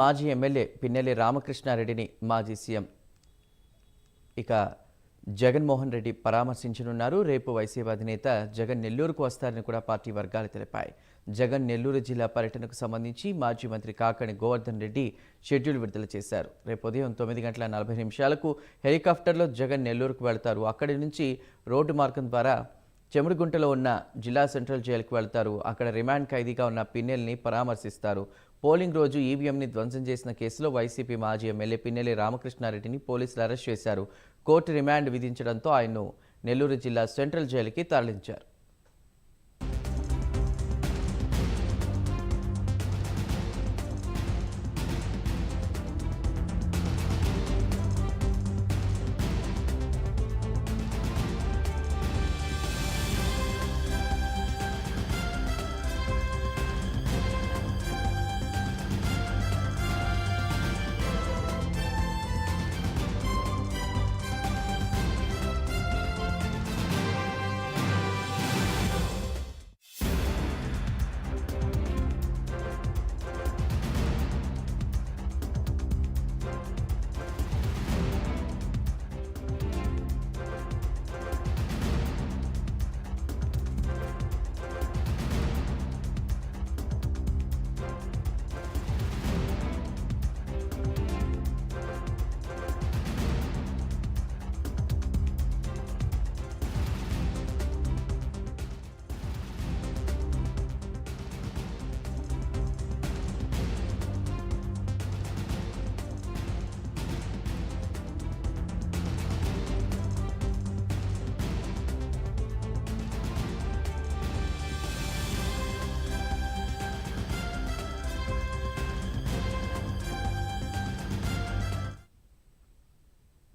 మాజీ ఎమ్మెల్యే పిన్నెల్లి రామకృష్ణారెడ్డిని మాజీ సీఎం జగన్మోహన్ రెడ్డి పరామర్శించనున్నారు. రేపు వైసీపీ అధినేత జగన్ నెల్లూరుకు వస్తారని కూడా పార్టీ వర్గాలు తెలిపాయి. జగన్ నెల్లూరు జిల్లా పర్యటనకు సంబంధించి మాజీ మంత్రి కాకాణి గోవర్ధన్ రెడ్డి షెడ్యూల్ విడుదల చేశారు. రేపు ఉదయం 9:40 హెలికాప్టర్లో జగన్ నెల్లూరుకు వెళతారు. అక్కడి నుంచి రోడ్డు మార్గం ద్వారా చెముడుగుంటలో ఉన్న జిల్లా సెంట్రల్ జైలుకు వెళ్తారు. అక్కడ రిమాండ్ ఖైదీగా ఉన్న పిన్నెల్ని పరామర్శిస్తారు. పోలింగ్ రోజు ఈవీఎంని ధ్వంసం చేసిన కేసులో వైసీపీ మాజీ ఎమ్మెల్యే పిన్నెల్లి రామకృష్ణారెడ్డిని పోలీసులు అరెస్ట్ చేశారు. కోర్టు రిమాండ్ విధించడంతో ఆయన్ను నెల్లూరు జిల్లా సెంట్రల్ జైలుకి తరలించారు.